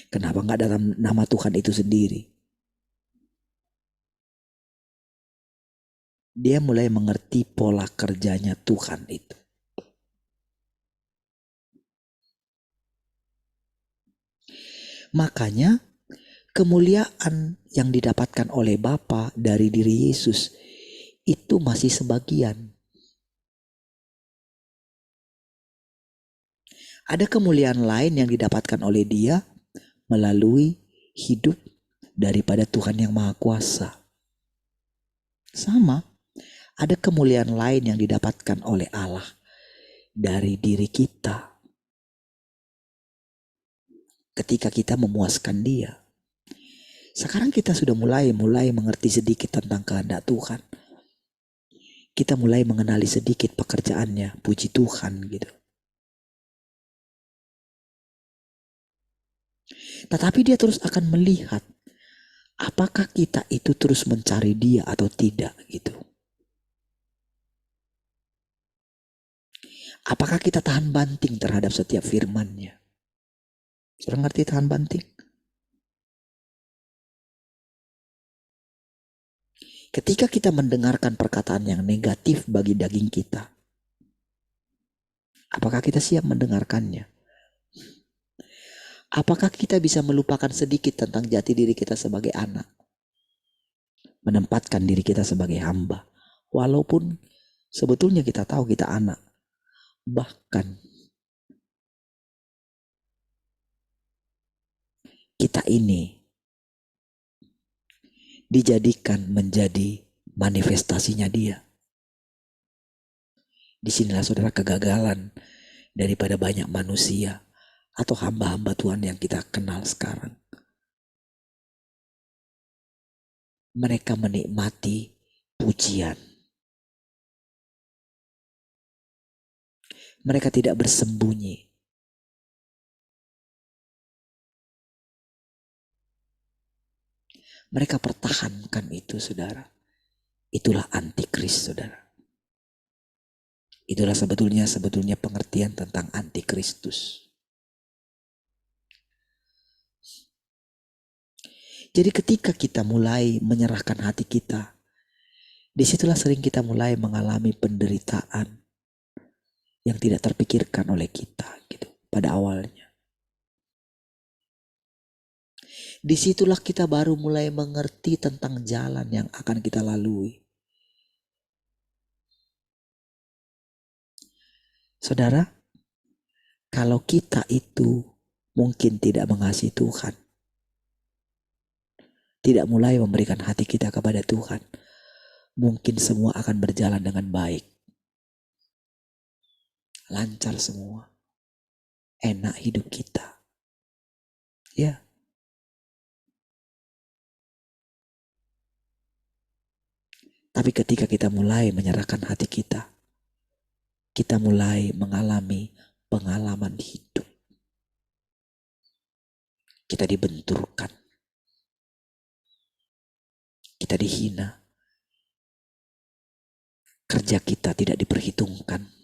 Kenapa nggak dalam nama Tuhan itu sendiri? Dia mulai mengerti pola kerjanya Tuhan itu. Makanya kemuliaan yang didapatkan oleh Bapa dari diri Yesus itu masih sebagian. Ada kemuliaan lain yang didapatkan oleh dia melalui hidup daripada Tuhan yang Maha Kuasa. Sama, ada kemuliaan lain yang didapatkan oleh Allah dari diri kita. Ketika kita memuaskan dia. Sekarang kita sudah mulai mengerti sedikit tentang kehendak Tuhan. Kita mulai mengenali sedikit pekerjaannya, puji Tuhan gitu. Tetapi dia terus akan melihat apakah kita itu terus mencari dia atau tidak gitu. Apakah kita tahan banting terhadap setiap firman-Nya? Sudah ngerti tahan banting? Ketika kita mendengarkan perkataan yang negatif bagi daging kita, apakah kita siap mendengarkannya? Apakah kita bisa melupakan sedikit tentang jati diri kita sebagai anak? Menempatkan diri kita sebagai hamba. Walaupun sebetulnya kita tahu kita anak. Bahkan kita ini dijadikan menjadi manifestasinya dia. Disinilah saudara kegagalan daripada banyak manusia atau hamba-hamba Tuhan yang kita kenal sekarang. Mereka menikmati pujian. Mereka tidak bersembunyi. Mereka pertahankan itu, saudara. Itulah antikris, saudara. Itulah sebetulnya pengertian tentang antikristus. Jadi ketika kita mulai menyerahkan hati kita, disitulah sering kita mulai mengalami penderitaan yang tidak terpikirkan oleh kita gitu pada awalnya. Disitulah kita baru mulai mengerti tentang jalan yang akan kita lalui. Saudara, kalau kita itu mungkin tidak mengasihi Tuhan, tidak mulai memberikan hati kita kepada Tuhan, mungkin semua akan berjalan dengan baik. Lancar semua. Enak hidup kita. Ya. Tapi ketika kita mulai menyerahkan hati kita, kita mulai mengalami pengalaman hidup. Kita dibenturkan. Kita dihina. Kerja kita tidak diperhitungkan.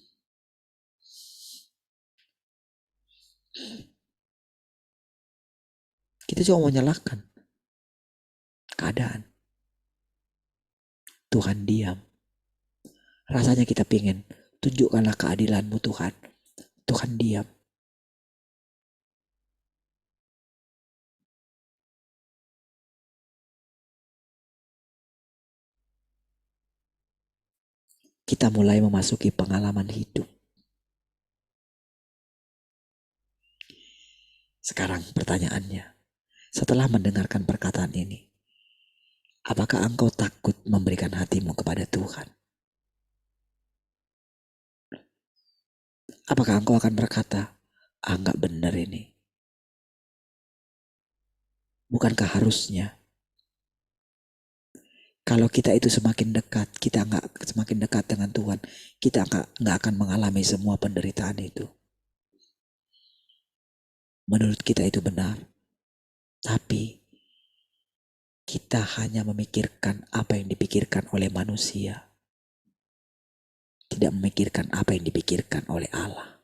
Kita cuma menyalahkan keadaan. Tuhan diam. Rasanya kita pengen, tunjukkanlah keadilan-Mu Tuhan. Tuhan diam. Kita mulai memasuki pengalaman hidup. Sekarang pertanyaannya, setelah mendengarkan perkataan ini, apakah engkau takut memberikan hatimu kepada Tuhan? Apakah engkau akan berkata, enggak benar ini? Bukankah harusnya kalau kita itu semakin dekat, kita semakin dekat dengan Tuhan, kita nggak akan mengalami semua penderitaan itu. Menurut kita itu benar, tapi kita hanya memikirkan apa yang dipikirkan oleh manusia, tidak memikirkan apa yang dipikirkan oleh Allah.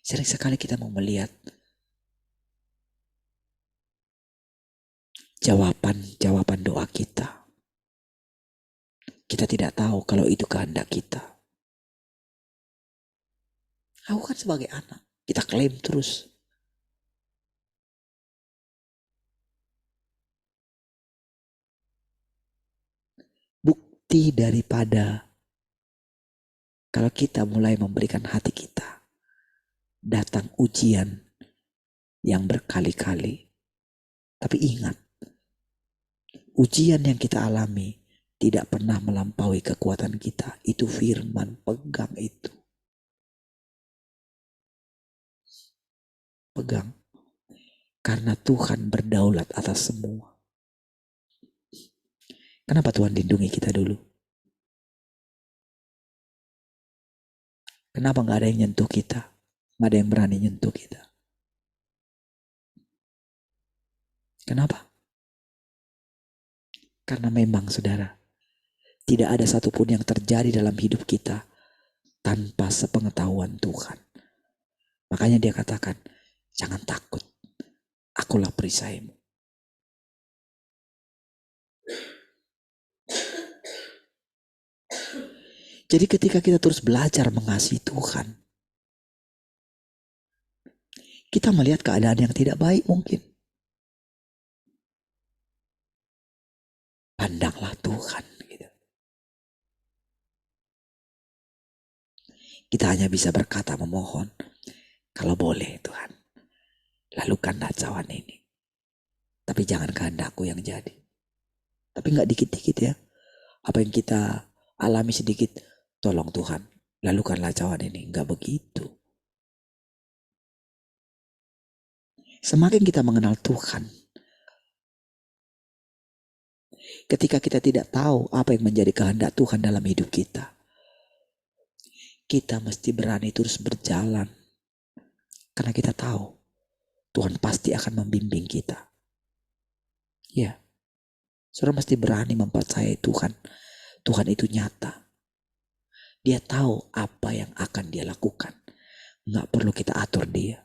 Sering sekali kita mau melihat jawaban doa kita. Kita tidak tahu kalau itu kehendak kita. Aku kan sebagai anak, kita klaim terus. Bukti daripada kalau kita mulai memberikan hati kita, datang ujian yang berkali-kali. Tapi ingat, ujian yang kita alami tidak pernah melampaui kekuatan kita. Itu firman, pegang itu. Pegang. Karena Tuhan berdaulat atas semua. Kenapa Tuhan lindungi kita dulu? Kenapa gak ada yang nyentuh kita? Gak ada yang berani nyentuh kita? Kenapa? Karena memang saudara, tidak ada satupun yang terjadi dalam hidup kita tanpa sepengetahuan Tuhan. Makanya dia katakan, jangan takut, akulah perisaimu. Jadi ketika kita terus belajar mengasihi Tuhan, kita melihat keadaan yang tidak baik mungkin. Pandanglah Tuhan. Gitu. Kita hanya bisa berkata memohon, kalau boleh Tuhan, lalukanlah cawan ini. Tapi jangan kehendakku yang jadi. Tapi gak dikit-dikit ya. Apa yang kita alami sedikit, tolong Tuhan, lalukanlah cawan ini. Gak begitu. Semakin kita mengenal Tuhan, ketika kita tidak tahu apa yang menjadi kehendak Tuhan dalam hidup kita, kita mesti berani terus berjalan. Karena kita tahu Tuhan pasti akan membimbing kita. Ya, saudara mesti berani mempercayai Tuhan. Tuhan itu nyata. Dia tahu apa yang akan dia lakukan. Nggak perlu kita atur dia.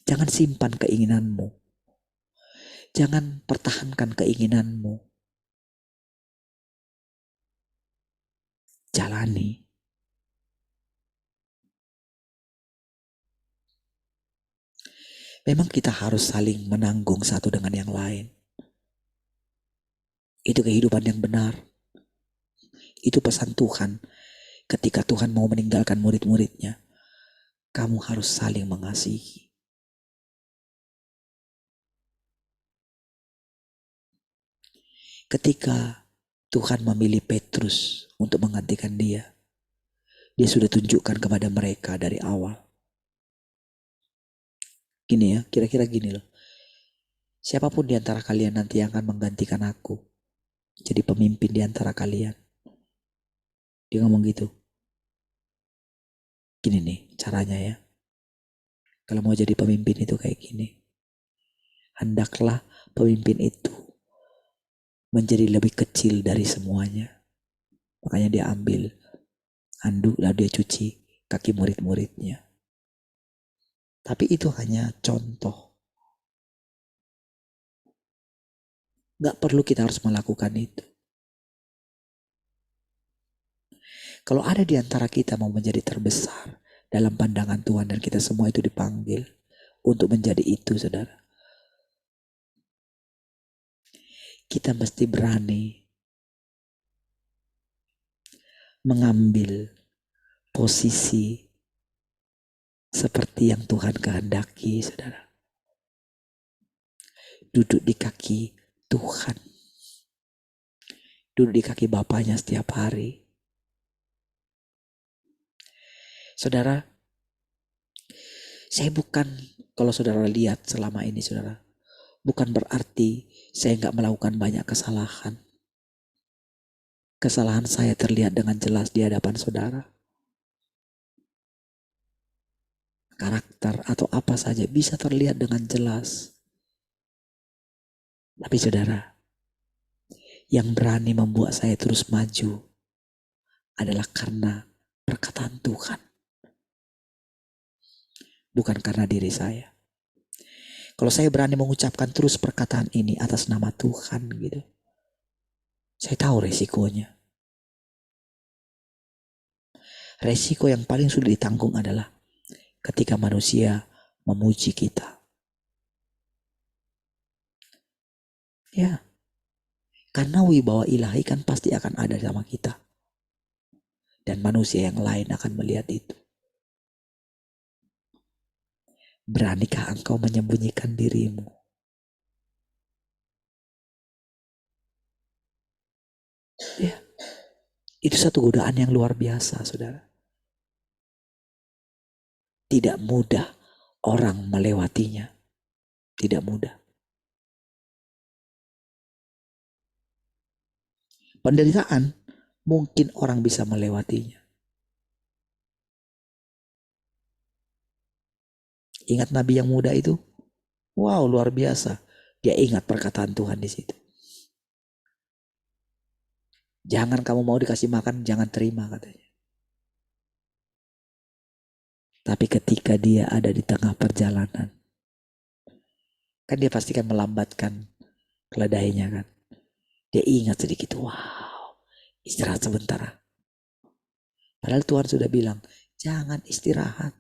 Jangan simpan keinginanmu. Jangan pertahankan keinginanmu. Jalani. Memang kita harus saling menanggung satu dengan yang lain. Itu kehidupan yang benar. Itu pesan Tuhan. Ketika Tuhan mau meninggalkan murid-muridnya, kamu harus saling mengasihi. Ketika Tuhan memilih Petrus untuk menggantikan dia sudah tunjukkan kepada mereka dari awal. Gini ya, kira-kira gini loh. Siapapun di antara kalian nanti yang akan menggantikan aku, jadi pemimpin di antara kalian. Dia ngomong gitu. Gini nih caranya ya. Kalau mau jadi pemimpin itu kayak gini. Hendaklah pemimpin itu menjadi lebih kecil dari semuanya. Makanya dia ambil handuk lalu dia cuci kaki murid-muridnya. Tapi itu hanya contoh. Gak perlu kita harus melakukan itu. Kalau ada di antara kita mau menjadi terbesar dalam pandangan Tuhan dan kita semua itu dipanggil untuk menjadi itu, saudara. Kita mesti berani mengambil posisi seperti yang Tuhan kehendaki, saudara. Duduk di kaki Tuhan. duduk di kaki bapaknya setiap hari. Saudara, saya bukan, kalau saudara lihat selama ini saudara, bukan berarti saya nggak melakukan banyak kesalahan. Kesalahan saya terlihat dengan jelas di hadapan saudara. Karakter atau apa saja bisa terlihat dengan jelas. Tapi saudara, yang berani membuat saya terus maju adalah karena perkataan Tuhan. Bukan karena diri saya. Kalau saya berani mengucapkan terus perkataan ini atas nama Tuhan gitu, saya tahu resikonya. Resiko yang paling sulit ditanggung adalah ketika manusia memuji kita. Ya, karena wibawa ilahi kan pasti akan ada sama kita. Dan manusia yang lain akan melihat itu. Beranikah engkau menyembunyikan dirimu? Ya, itu satu godaan yang luar biasa, saudara. Tidak mudah orang melewatinya. Tidak mudah. Penderitaan mungkin orang bisa melewatinya. Ingat nabi yang muda itu? Wow, luar biasa. Dia ingat perkataan Tuhan di situ. Jangan kamu mau dikasih makan, jangan terima katanya. Tapi ketika dia ada di tengah perjalanan, kan dia pasti kan melambatkan keledainya kan. Dia ingat sedikit, wow, istirahat sebentar. Padahal Tuhan sudah bilang, jangan istirahat.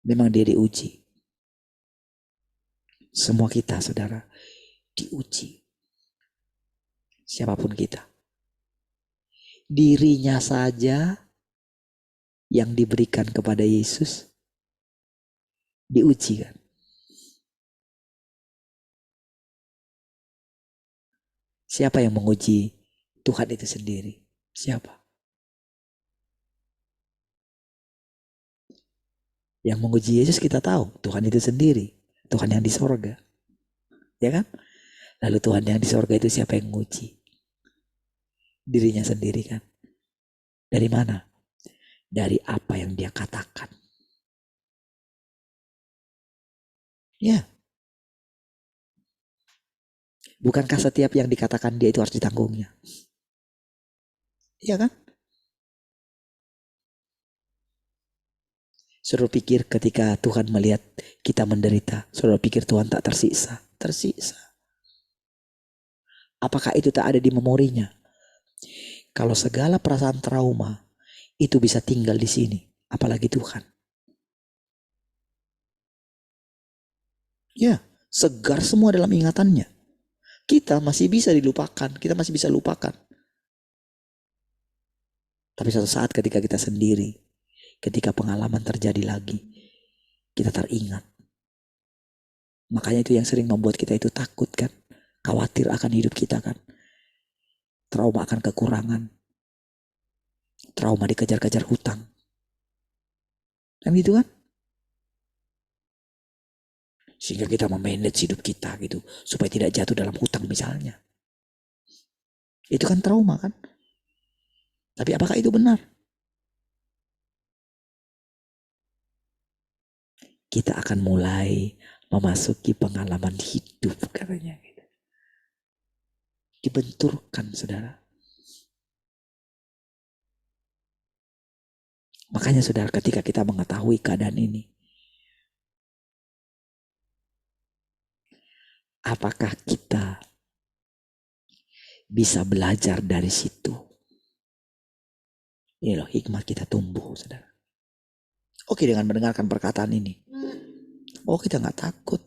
Memang dia diuji. Semua kita, saudara, diuji. Siapapun kita. Dirinya saja yang diberikan kepada Yesus diuji kan. Siapa yang menguji Tuhan itu sendiri? Siapa? Yang menguji Yesus kita tahu, Tuhan itu sendiri. Tuhan yang di sorga. Ya kan? Lalu Tuhan yang di sorga itu siapa yang menguji? Dirinya sendiri kan. Dari mana? Dari apa yang dia katakan. Ya. Bukankah setiap yang dikatakan dia itu harus ditanggungnya? Iya kan? Saudara pikir ketika Tuhan melihat kita menderita, saudara pikir Tuhan tak tersiksa? Tersiksa. Apakah itu tak ada di memorinya? Kalau segala perasaan trauma itu bisa tinggal di sini, apalagi Tuhan. Ya, segar semua dalam ingatannya. Kita masih bisa dilupakan, kita masih bisa lupakan. Tapi suatu saat ketika kita sendiri, ketika pengalaman terjadi lagi, kita teringat. Makanya itu yang sering membuat kita itu takut kan. Khawatir akan hidup kita kan. Trauma akan kekurangan. Trauma dikejar-kejar hutang. Kan gitu kan? Sehingga kita memanage hidup kita gitu. Supaya tidak jatuh dalam hutang misalnya. Itu kan trauma kan? Tapi apakah itu benar? Kita akan mulai memasuki pengalaman hidup katanya gitu. Dibenturkan saudara. Makanya saudara ketika kita mengetahui keadaan ini, apakah kita bisa belajar dari situ? Ini loh hikmat kita tumbuh saudara. Oke, dengan mendengarkan perkataan ini, oh kita gak takut.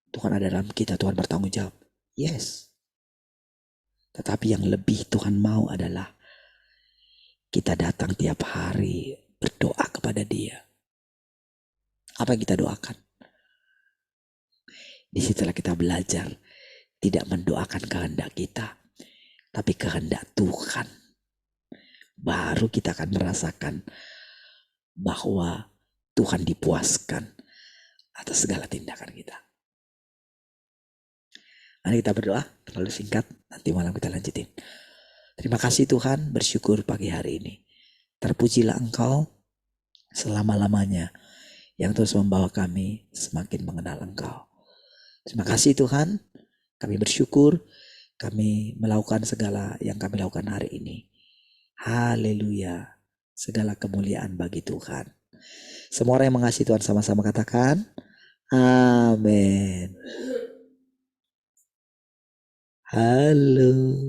Tuhan ada dalam kita, Tuhan bertanggung jawab. Yes. Tetapi yang lebih Tuhan mau adalah kita datang tiap hari berdoa kepada Dia. Apa yang kita doakan? Disitulah kita belajar tidak mendoakan kehendak kita, tapi kehendak Tuhan. Baru kita akan merasakan bahwa Tuhan dipuaskan atas segala tindakan kita. Mari kita berdoa, terlalu singkat, nanti malam kita lanjutin. Terima kasih Tuhan, bersyukur pagi hari ini. Terpujilah Engkau selama-lamanya yang terus membawa kami semakin mengenal Engkau. Terima kasih Tuhan, kami bersyukur kami melakukan segala yang kami lakukan hari ini. Haleluya, segala kemuliaan bagi Tuhan. Semua orang yang mengasihi Tuhan sama-sama katakan amin. Halo.